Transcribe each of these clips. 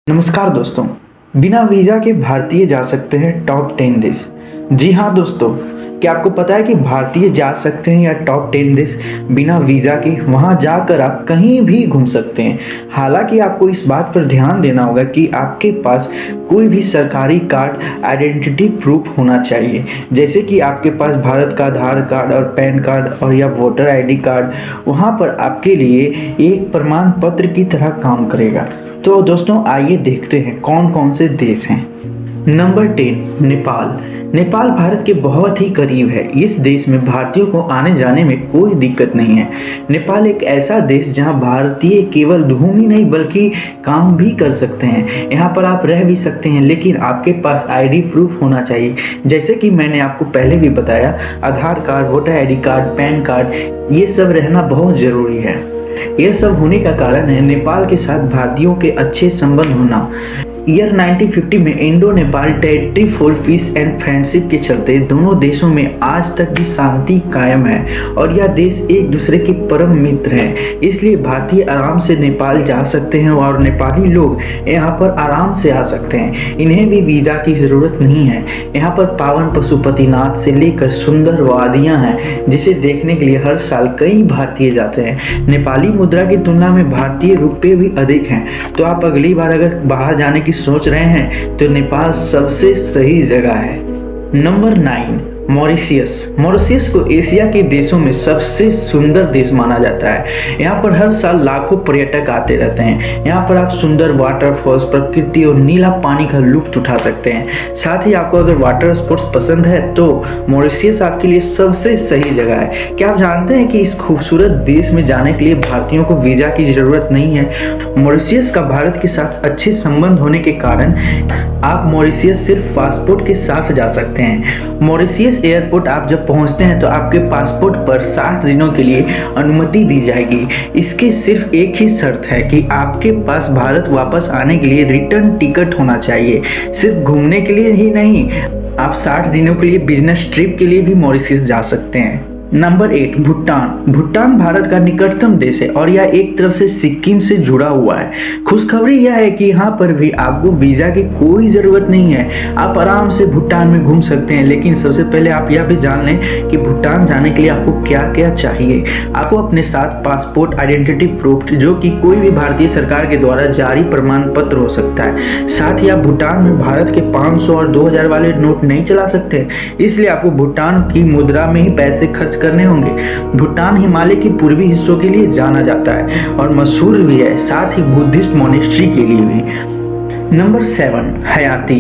नमस्कार दोस्तों। बिना वीज़ा के भारतीय जा सकते हैं टॉप 10 देश। जी हाँ दोस्तों, क्या आपको पता है कि भारतीय जा सकते हैं या टॉप 10 देश बिना वीज़ा के? वहाँ जाकर आप कहीं भी घूम सकते हैं। हालांकि आपको इस बात पर ध्यान देना होगा कि आपके पास कोई भी सरकारी कार्ड, आइडेंटिटी प्रूफ होना चाहिए, जैसे कि आपके पास भारत का आधार कार्ड और पैन कार्ड और या वोटर आईडी कार्ड वहाँ पर आपके लिए एक प्रमाण पत्र की तरह काम करेगा। तो दोस्तों आइए देखते हैं कौन कौन से देश हैं। नंबर 10, नेपाल। नेपाल भारत के बहुत ही करीब है। इस देश में भारतीयों को आने जाने में कोई दिक्कत नहीं है। नेपाल एक ऐसा देश जहां भारतीय केवल घूम ही नहीं बल्कि काम भी कर सकते हैं। यहाँ पर आप रह भी सकते हैं, लेकिन आपके पास आईडी प्रूफ होना चाहिए, जैसे कि मैंने आपको पहले भी बताया, Aadhaar card, voter ID card, PAN card, ये सब रहना बहुत ज़रूरी है। यह सब होने का कारण है नेपाल के साथ भारतीयों के अच्छे संबंध होना। ईयर 1950 में Indo Nepal territory for piece and friendship के चलते दोनों देशों में आज तक भी शांति कायम है और यह देश एक दूसरे के परम मित्र हैं। इसलिए भारतीय आराम से नेपाल जा सकते हैं और नेपाली लोग यहाँ पर आराम से आ सकते हैं। इन्हें भी वीज़ा की ज़रूरत नहीं है। यहाँ पर पावन पशुपतिनाथ से लेकर सुंदर वादियाँ हैं, जिसे देखने के लिए हर साल कई भारतीय जाते हैं। नेपाली मुद्रा की तुलना में भारतीय रुपये भी अधिक हैं, तो आप अगली बार अगर बाहर जाने की सोच रहे हैं तो नेपाल सबसे सही जगह है। Number 9, Mauritius. मॉरिशियस को एशिया के देशों में सबसे सुंदर देश माना जाता है। यहाँ पर हर साल लाखों पर्यटक आते रहते हैं। यहाँ पर आप सुंदर वाटरफॉल्स, प्रकृति और नीला पानी का लुत्फ उठा सकते हैं। साथ ही आपको अगर वाटर स्पोर्ट्स पसंद है तो मॉरिशियस आपके लिए सबसे सही जगह है। क्या आप जानते हैं कि इस खूबसूरत देश में जाने के लिए भारतीयों को वीज़ा की ज़रूरत नहीं है? मॉरिशियस का भारत के साथ अच्छे संबंध होने के कारण आप मॉरिशियस सिर्फ पासपोर्ट के साथ जा सकते हैं। मॉरिशियस एयरपोर्ट आप जब पहुंचते हैं तो आपके पासपोर्ट पर 60 दिनों के लिए अनुमति दी जाएगी। इसकी सिर्फ एक ही शर्त है कि आपके पास भारत वापस आने के लिए रिटर्न टिकट होना चाहिए। सिर्फ घूमने के लिए ही नहीं, आप 60 दिनों के लिए बिजनेस ट्रिप के लिए भी मॉरिशियस जा सकते हैं। नंबर 8, भूटान। भूटान भारत का निकटतम देश है और यह एक तरफ से सिक्किम से जुड़ा हुआ है। खुशखबरी यह है कि यहाँ पर भी आपको वीज़ा की कोई ज़रूरत नहीं है। आप आराम से भूटान में घूम सकते हैं, लेकिन सबसे पहले आप यह भी जान लें कि भूटान जाने के लिए आपको क्या क्या चाहिए। आपको अपने साथ पासपोर्ट, आइडेंटिटी प्रूफ, जो कि कोई भी भारतीय सरकार के द्वारा जारी प्रमाण पत्र हो सकता है। साथ ही आप भूटान में भारत के 500 और 2000 वाले नोट नहीं चला सकते, इसलिए आपको भूटान की मुद्रा में ही पैसे खर्च करने होंगे। भूटान हिमालय के पूर्वी हिस्सों के लिए जाना जाता है और मशहूर भी है, साथ ही बुद्धिस्ट मॉनेस्ट्री के लिए भी। नंबर 7, हयाती।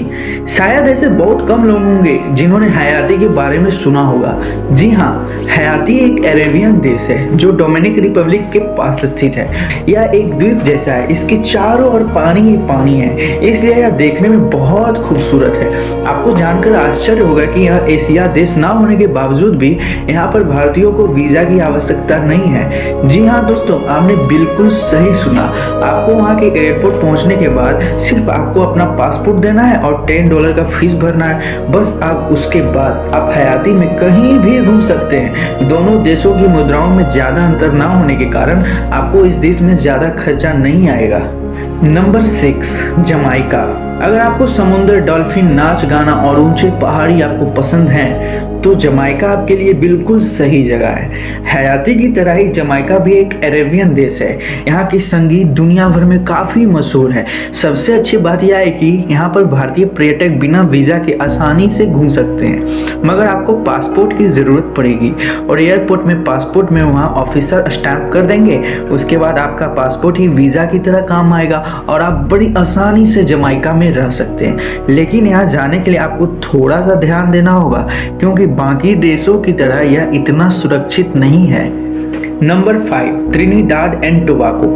शायद ऐसे बहुत कम लोग होंगे जिन्होंने हयाती के बारे में सुना होगा। जी हाँ, हयाती एक अरेबियन देश है जो डोमिनिक रिपब्लिक के पास स्थित है। यह एक द्वीप जैसा है, इसके चारों ओर पानी ही पानी है, इसलिए यह देखने में बहुत खूबसूरत है। आपको जानकर आश्चर्य होगा कि यह एशिया देश ना होने के बावजूद भी यहाँ पर भारतीयों को वीज़ा की आवश्यकता नहीं है। जी हाँ दोस्तों, आपने बिल्कुल सही सुना। आपको वहाँ के एयरपोर्ट पहुँचने के बाद सिर्फ आपको अपना पासपोर्ट देना है और $10 का फीस भरना है, बस। आप उसके बाद आप हयाती में कहीं भी घूम सकते हैं। दोनों देशों की मुद्राओं में ज़्यादा अंतर ना होने के कारण आपको इस देश में ज़्यादा खर्चा नहीं आएगा। Number 6, Jamaica. अगर आपको समुद्र, डॉल्फिन, नाच गाना और ऊंचे पहाड़ी आपको पसंद हैं तो जमाइका आपके लिए बिल्कुल सही जगह है। हयाती की तरह ही जमाइका भी एक अरेबियन देश है। यहाँ की संगीत दुनिया भर में काफ़ी मशहूर है। सबसे अच्छी बात यह है कि यहाँ पर भारतीय पर्यटक बिना वीज़ा के आसानी से घूम सकते हैं, मगर आपको पासपोर्ट की ज़रूरत पड़ेगी और एयरपोर्ट में पासपोर्ट में वहाँ ऑफिसर स्टैंप कर देंगे। उसके बाद आपका पासपोर्ट ही वीज़ा की तरह काम आएगा और आप बड़ी आसानी से जमाइका में रह सकते हैं। लेकिन यहाँ जाने के लिए आपको थोड़ा सा ध्यान देना होगा, क्योंकि बाकी देशों की तरह यह इतना सुरक्षित नहीं है। Number 5, Trinidad and tobacco.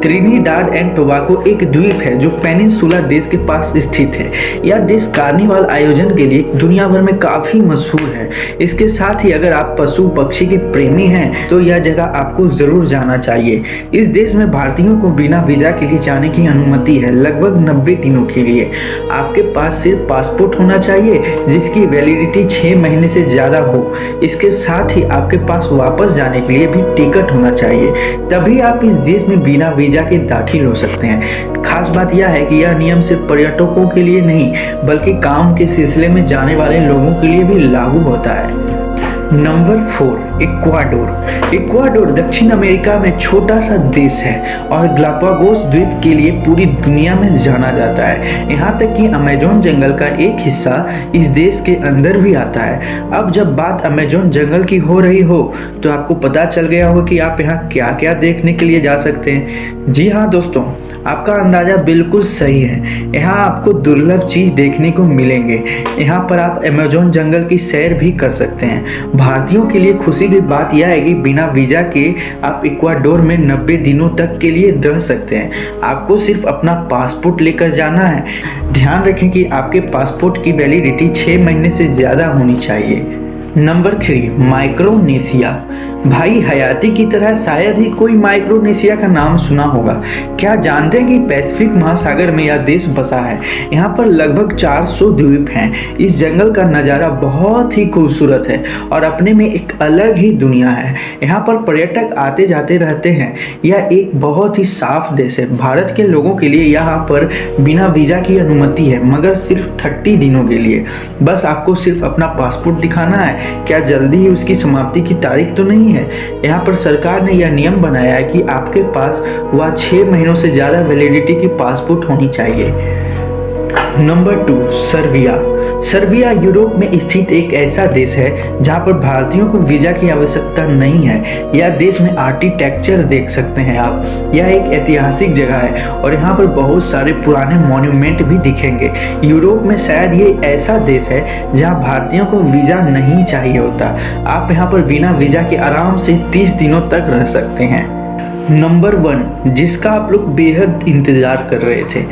Trinidad and tobacco एक द्वीप है जो पेनिनसुला देश के पास स्थित है। यह देश कार्निवाल आयोजन के लिए दुनिया भर में काफ़ी मशहूर है। इसके साथ ही अगर आप पशु पक्षी के प्रेमी हैं तो यह जगह आपको ज़रूर जाना चाहिए। इस देश में भारतीयों को बिना वीज़ा के लिए जाने की अनुमति है, लगभग 90 दिनों के लिए। आपके पास सिर्फ पासपोर्ट होना चाहिए जिसकी वैलिडिटी 6 महीने से ज़्यादा हो। इसके साथ ही आपके पास वापस जाने के लिए भी टिकट होना चाहिए, तभी आप इस देश में बिना वीज़ा के दाखिल हो सकते हैं। खास बात यह है कि यह नियम सिर्फ पर्यटकों के लिए नहीं बल्कि काम के सिलसिले में जाने वाले लोगों के लिए भी लागू होता है। Number 4, Ecuador. इक्वाडोर दक्षिण अमेरिका में छोटा सा देश है और गलापागोस द्वीप के लिए पूरी दुनिया में जाना जाता है। यहाँ तक कि अमेज़न जंगल का एक हिस्सा इस देश के अंदर भी आता है। अब जब बात अमेज़न जंगल की हो रही हो तो आपको पता चल गया हो कि आप यहाँ क्या क्या देखने के लिए जा सकते हैं। जी हाँ दोस्तों, आपका अंदाजा बिल्कुल सही है। यहाँ आपको दुर्लभ चीज देखने को मिलेंगे। यहाँ पर आप अमेज़न जंगल की सैर भी कर सकते हैं। भारतीयों के लिए खुशी की बात यह है कि बिना वीजा के आप इक्वाडोर में 90 दिनों तक के लिए रह सकते हैं। आपको सिर्फ अपना पासपोर्ट लेकर जाना है। ध्यान रखें कि आपके पासपोर्ट की वैलिडिटी 6 महीने से ज़्यादा होनी चाहिए। Number 3, Micronesia. भाई हयाती की तरह शायद ही कोई माइक्रोनेशिया का नाम सुना होगा। क्या जानते हैं कि पैसिफिक महासागर में यह देश बसा है? यहाँ पर लगभग 400 द्वीप हैं। इस जंगल का नज़ारा बहुत ही खूबसूरत है और अपने में एक अलग ही दुनिया है। यहाँ पर पर्यटक आते जाते रहते हैं। यह एक बहुत ही साफ देश है। भारत के लोगों के लिए यहाँ पर बिना वीज़ा की अनुमति है, मगर सिर्फ 30 दिनों के लिए। बस आपको सिर्फ अपना पासपोर्ट दिखाना है। क्या जल्दी ही उसकी समाप्ति की तारीख तो नहीं है? यहाँ पर सरकार ने यह नियम बनाया है कि आपके पास वह 6 महीनों से ज्यादा वैलिडिटी की पासपोर्ट होनी चाहिए। Number 2, Serbia. सर्बिया यूरोप में स्थित एक ऐसा देश है जहां पर भारतीयों को वीजा की आवश्यकता नहीं है। यह देश में आर्किटेक्चर देख सकते हैं आप। यह एक ऐतिहासिक जगह है और यहाँ पर बहुत सारे पुराने मॉन्यूमेंट भी दिखेंगे। यूरोप में शायद ये ऐसा देश है जहां भारतीयों को वीजा नहीं चाहिए होता। आप यहाँ पर बिना वीजा के आराम से 30 दिनों तक रह सकते हैं। नंबर 1, जिसका आप लोग बेहद इंतजार कर रहे थे।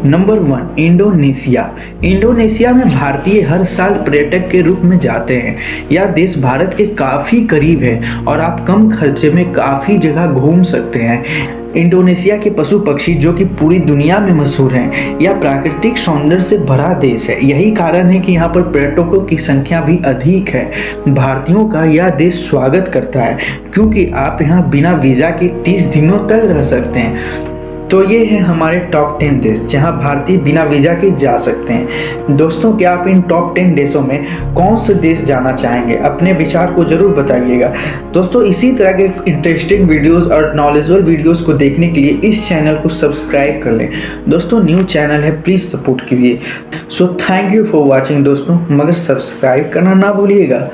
Number 1, Indonesia. इंडोनेशिया में भारतीय हर साल पर्यटक के रूप में जाते हैं। यह देश भारत के काफ़ी करीब है और आप कम खर्चे में काफ़ी जगह घूम सकते हैं। इंडोनेशिया के पशु पक्षी जो कि पूरी दुनिया में मशहूर हैं। यह प्राकृतिक सौंदर्य से भरा देश है। यही कारण है कि यहाँ पर पर्यटकों की संख्या भी अधिक है। भारतीयों का यह देश स्वागत करता है क्योंकि आप यहाँ बिना वीज़ा के 30 दिनों तक रह सकते हैं। तो ये है हमारे टॉप 10 देश जहां भारतीय बिना वीज़ा के जा सकते हैं। दोस्तों, क्या आप इन टॉप 10 देशों में कौन से देश जाना चाहेंगे? अपने विचार को जरूर बताइएगा। दोस्तों, इसी तरह के इंटरेस्टिंग वीडियोस और नॉलेजेबल वीडियोस को देखने के लिए इस चैनल को सब्सक्राइब कर लें। दोस्तों, न्यू चैनल है, प्लीज़ सपोर्ट कीजिए। So thank you for watching दोस्तों, मगर सब्सक्राइब करना ना भूलिएगा।